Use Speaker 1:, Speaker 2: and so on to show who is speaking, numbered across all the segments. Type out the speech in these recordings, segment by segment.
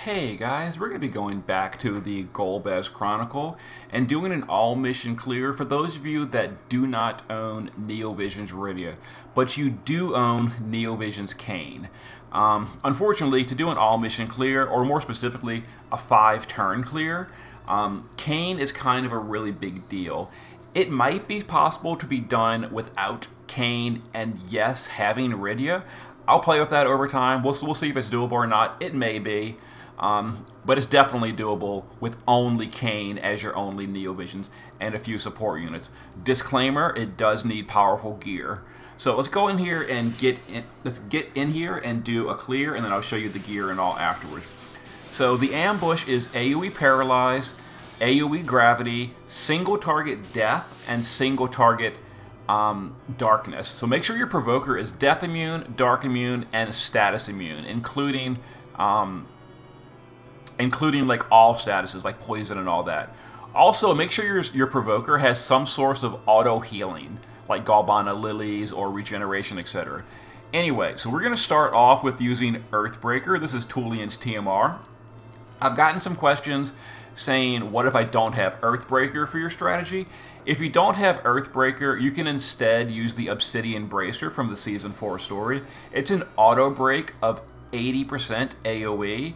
Speaker 1: Hey guys, we're going to be going back to the Golbez Chronicle and doing an all mission clear for those of you that do not own Neovision's Rydia, but you do own Neovision's Kain. Unfortunately, to do an all mission clear, or more specifically, a 5-turn clear, Kain is kind of a really big deal. It might be possible to be done without Kain and yes, having Rydia. I'll play with that over time. We'll see if it's doable or not. It may be. But it's definitely doable with only Kain as your only Neovisions and a few support units. Disclaimer, it does need powerful gear. So let's go in here and let's get in here and do a clear, and then I'll show you the gear and all afterwards. So the ambush is AoE Paralyze, AoE Gravity, single target Death, and single target Darkness. So make sure your Provoker is Death Immune, Dark Immune, and Status Immune, including like all statuses like poison and all that. Also, make sure your Provoker has some source of auto healing, like Galbana Lilies or regeneration, etc. Anyway, so we're going to start off with using Earthbreaker. This is Tulian's TMR. I've gotten some questions saying, what if I don't have Earthbreaker for your strategy? If you don't have Earthbreaker, you can instead use the Obsidian Bracer from the Season 4 story. It's an auto break of 80% AoE.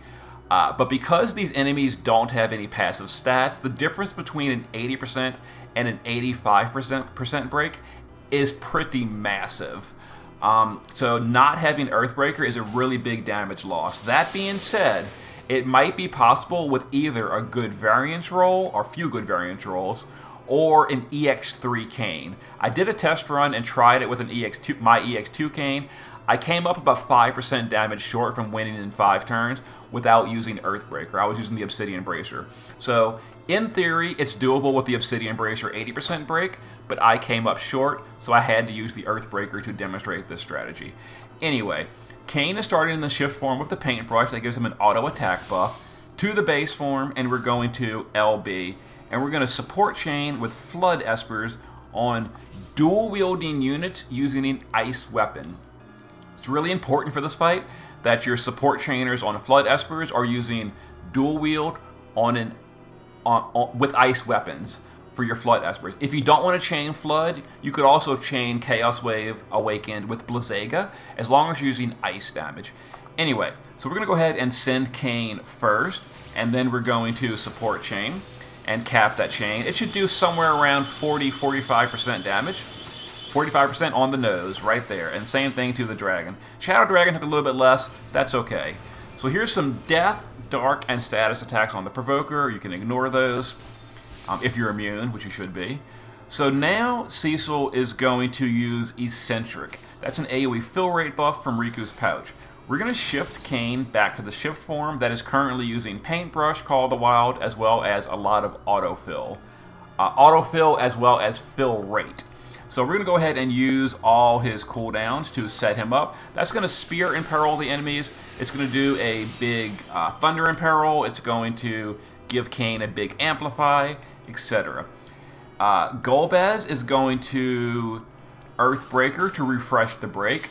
Speaker 1: But because these enemies don't have any passive stats, the difference between an 80% and an 85% break is pretty massive. So not having Earthbreaker is a really big damage loss. That being said, it might be possible with either a good variance roll, or few good variance rolls, or an EX3 Kain. I did a test run and tried it with my EX2 Kain. I came up about 5% damage short from winning in 5 turns without using Earthbreaker. I was using the Obsidian Bracer. So, in theory, it's doable with the Obsidian Bracer 80% break, but I came up short, so I had to use the Earthbreaker to demonstrate this strategy. Anyway, Kain is starting in the shift form with the paintbrush that gives him an auto attack buff, to the base form, and we're going to LB, and we're going to support chain with Flood Espers on dual-wielding units using an ice weapon. It's really important for this fight that your support chainers on Flood Espers are using dual wield with ice weapons for your Flood Espers. If you don't want to chain Flood, you could also chain Chaos Wave Awakened with Blizzaga, as long as you're using ice damage. Anyway, so we're going to go ahead and send Kain first, and then we're going to support chain and cap that chain. It should do somewhere around 40-45% damage. 45% on the nose, right there. And same thing to the dragon. Shadow Dragon took a little bit less. That's okay. So here's some Death, Dark, and Status attacks on the Provoker. You can ignore those if you're immune, which you should be. So now Cecil is going to use Eccentric. That's an AoE fill rate buff from Riku's Pouch. We're going to shift Kain back to the shift form that is currently using Paintbrush, Call of the Wild, as well as a lot of autofill. Autofill as well as fill rate. So we're going to go ahead and use all his cooldowns to set him up. That's going to Spear Imperil the enemies. It's going to do a big Thunder Imperil. It's going to give Kain a big Amplify, etc. Golbez is going to Earthbreaker to refresh the break.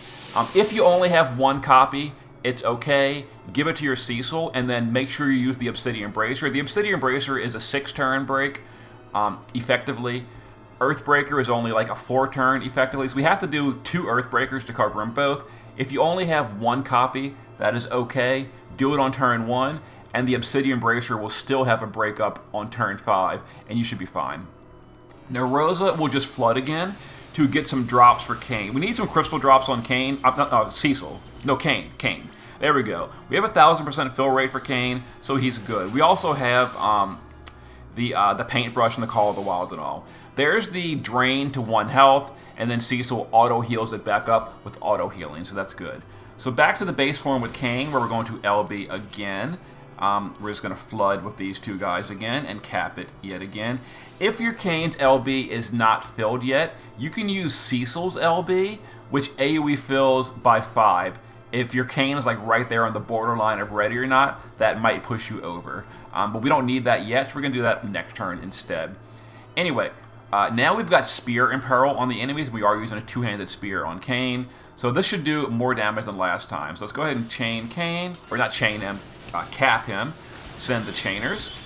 Speaker 1: If you only have one copy, it's okay. Give it to your Cecil, and then make sure you use the Obsidian Bracer. The Obsidian Bracer is a 6-turn break, effectively. Earthbreaker is only like a 4-turn, effectively. So we have to do 2 Earthbreakers to cover them both. If you only have one copy, that is okay. Do it on turn 1, and the Obsidian Bracer will still have a breakup on turn 5, and you should be fine. Now Rosa will just flood again to get some drops for Kain. We need some crystal drops on Kain. Cecil. No, Kain. There we go. We have 1,000% fill rate for Kain, so he's good. We also have the Paintbrush and the Call of the Wild and all. There's the Drain to 1 health, and then Cecil auto heals it back up with auto healing, so that's good. So back to the base form with Kain, where we're going to LB again. We're just going to flood with these 2 guys again and cap it yet again. If your Kain's LB is not filled yet, you can use Cecil's LB, which AoE fills by 5. If your Kain is like right there on the borderline of ready or not, that might push you over. But we don't need that yet, so we're going to do that next turn instead. Anyway, now we've got Spear Imperil on the enemies. We are using a 2-handed spear on Kain. So this should do more damage than last time. So let's go ahead and chain Kain, or not chain him, cap him, send the chainers.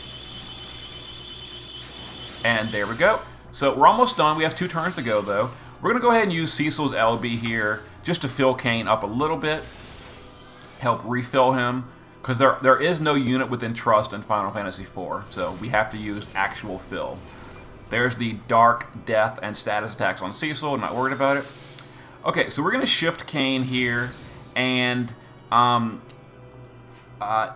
Speaker 1: And there we go. So we're almost done. We have 2 turns to go, though. We're going to go ahead and use Cecil's LB here just to fill Kain up a little bit. Help refill him. Because there is no unit within Trust in Final Fantasy IV. So we have to use actual fill. There's the Dark, Death, and Status attacks on Cecil. Not worried about it. Okay, so we're going to shift Kain here. And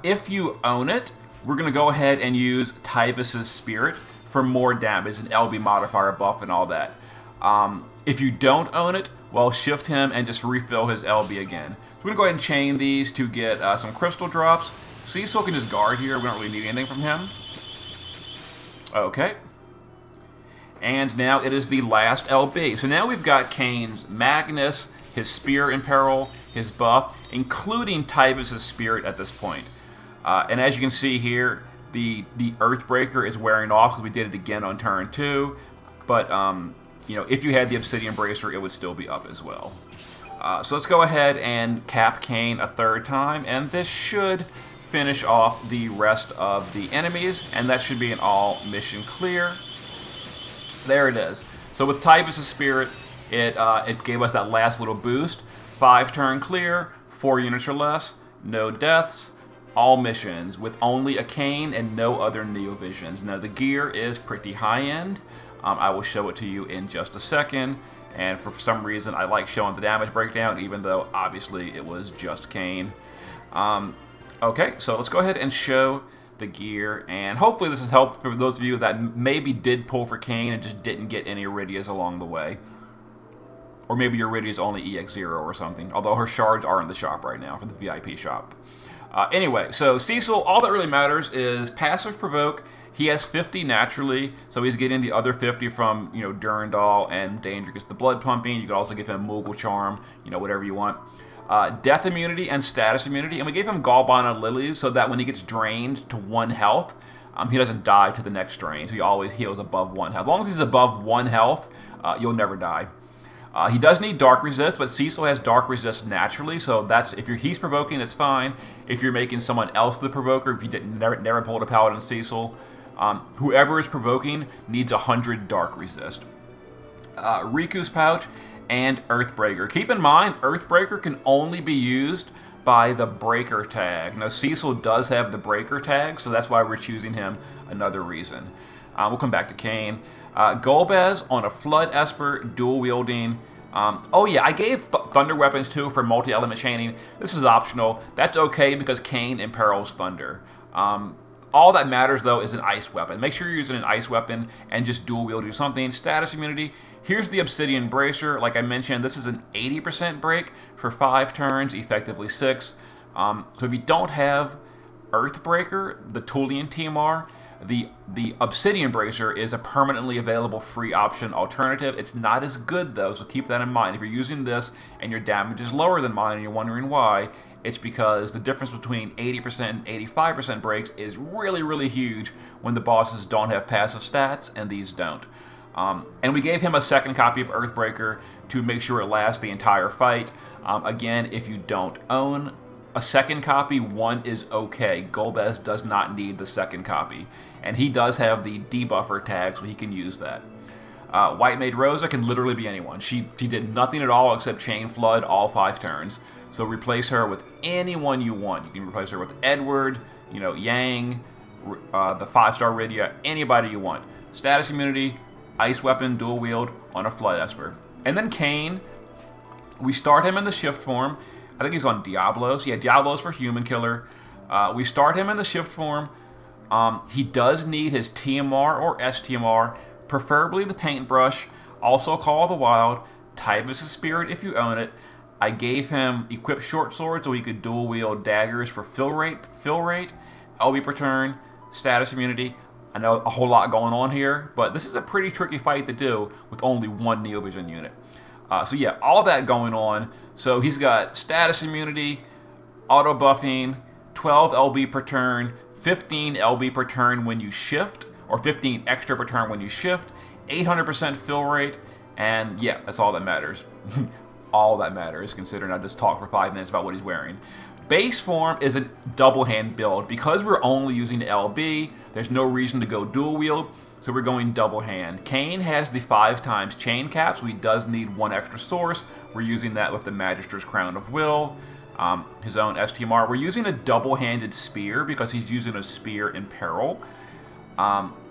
Speaker 1: if you own it, we're going to go ahead and use Tyvus's Spirit for more damage, an LB modifier buff and all that. If you don't own it, well, shift him and just refill his LB again. So we're going to go ahead and chain these to get some crystal drops. Cecil can just guard here. We don't really need anything from him. Okay. And now it is the last LB. So now we've got Kain's Magnus, his Spear in peril, his buff, including Tyvus's Spirit at this point. And as you can see here, the Earthbreaker is wearing off because we did it again on turn 2. But, you know, if you had the Obsidian Bracer, it would still be up as well. So let's go ahead and cap Kain a 3rd time. And this should finish off the rest of the enemies. And that should be an all mission clear. There it is. So with Tyvus's Spirit, it gave us that last little boost. 5 turn clear, 4 units or less, no deaths. All missions with only a Kain and no other Neovisions. Now the gear is pretty high end. I will show it to you in just a second. And for some reason I like showing the damage breakdown even though obviously it was just Kain. Okay, so let's go ahead and show the gear. And hopefully this is helpful for those of you that maybe did pull for Kain and just didn't get any Rydias along the way. Or maybe your Rydia is only EX0 or something. Although her shards are in the shop right now for the VIP shop. Anyway, so Cecil, all that really matters is passive provoke. He has 50 naturally, so he's getting the other 50 from, you know, Durandal and Danger gets the blood pumping. You could also give him Moogle Charm, you know, whatever you want. Death immunity and status immunity, and we gave him Galbana Lilies so that when he gets drained to 1 health, he doesn't die to the next drain, so he always heals above 1 health. As long as he's above 1 health, you'll never die. He does need Dark Resist, but Cecil has Dark Resist naturally, so that's if he's provoking, it's fine. If you're making someone else the provoker, if you never pulled a Paladin Cecil, whoever is provoking needs 100 Dark Resist. Riku's Pouch and Earthbreaker. Keep in mind, Earthbreaker can only be used by the Breaker tag. Now, Cecil does have the Breaker tag, so that's why we're choosing him. Another reason. We'll come back to Kain. Golbez on a Flood Esper, dual wielding. Oh yeah, I gave Thunder Weapons too for multi-element chaining. This is optional. That's okay because Kain imperils Thunder. All that matters though is an Ice Weapon. Make sure you're using an Ice Weapon and just dual wielding something. Status immunity. Here's the Obsidian Bracer. Like I mentioned, this is an 80% break for 5 turns, effectively 6. So if you don't have Earthbreaker, the Tulian TMR, the Obsidian Bracer is a permanently available free option alternative. It's not as good though, so keep that in mind. If you're using this and your damage is lower than mine and you're wondering why, it's because the difference between 80% and 85% breaks is really, really huge when the bosses don't have passive stats and these don't. And we gave him a 2nd copy of Earthbreaker to make sure it lasts the entire fight. Again, if you don't own a 2nd copy, 1 is okay. Golbez does not need the 2nd copy. And he does have the debuffer tag, so he can use that. White Maid Rosa can literally be anyone. She did nothing at all except Chain Flood all 5 turns. So replace her with anyone you want. You can replace her with Edward, you know, Yang, the 5-star Rydia, anybody you want. Status immunity, Ice Weapon, dual wield on a Flood Esper. And then Kain, we start him in the shift form. I think he's on Diablos. Yeah, Diablos for Human Killer. We start him in the shift form. He does need his TMR or STMR, preferably the Paintbrush, also Call of the Wild, Tyvus's Spirit if you own it. I gave him Equipped Short Sword so he could dual wield daggers for fill rate, LB per turn, status immunity. I know a whole lot going on here, but this is a pretty tricky fight to do with only 1 Neovision unit. So yeah, all that going on. So he's got status immunity, auto buffing, 12 LB per turn, 15 LB per turn when you shift, or 15 extra per turn when you shift, 800% fill rate, and yeah, that's all that matters. All that matters, considering I just talked for 5 minutes about what he's wearing. Base form is a double hand build. Because we're only using LB, there's no reason to go dual wield, so we're going double hand. Kain has the 5x chain cap, so he does need one extra source. We're using that with the Magister's Crown of Will, his own STMR. We're using a double-handed spear because he's using a spear in peril.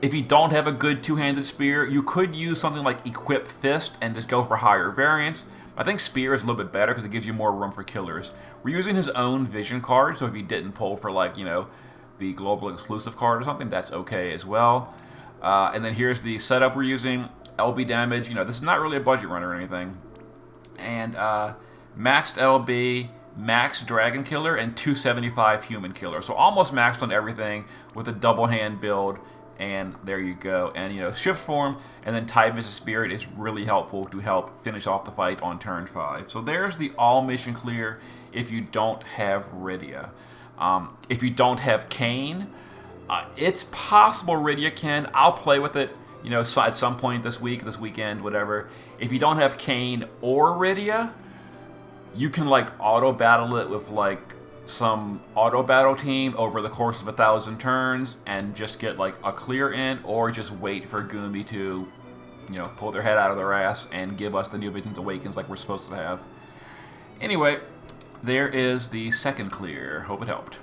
Speaker 1: If you don't have a good two-handed spear, you could use something like Equip Fist and just go for higher variance. I think Spear is a little bit better because it gives you more room for killers. We're using his own vision card, so if he didn't pull for, like, you know, the global exclusive card or something, that's okay as well. And then here's the setup we're using. LB damage, you know, this is not really a budget run or anything. And maxed LB, maxed Dragon Killer, and 275 Human Killer. So almost maxed on everything with a double hand build. And there you go. And, you know, shift form and then Tide Vicious Spirit is really helpful to help finish off the fight on turn 5. So there's the all mission clear if you don't have Rydia. If you don't have Kain, it's possible Rydia can. I'll play with it, you know, at some point this week, this weekend, whatever. If you don't have Kain or Rydia, you can, like, auto battle it with, like, some auto battle team over the course of 1,000 turns and just get, like, a clear in, or just wait for Goombie to, you know, pull their head out of their ass and give us the New Visions Awakens like we're supposed to have. Anyway, there is the second clear. Hope it helped.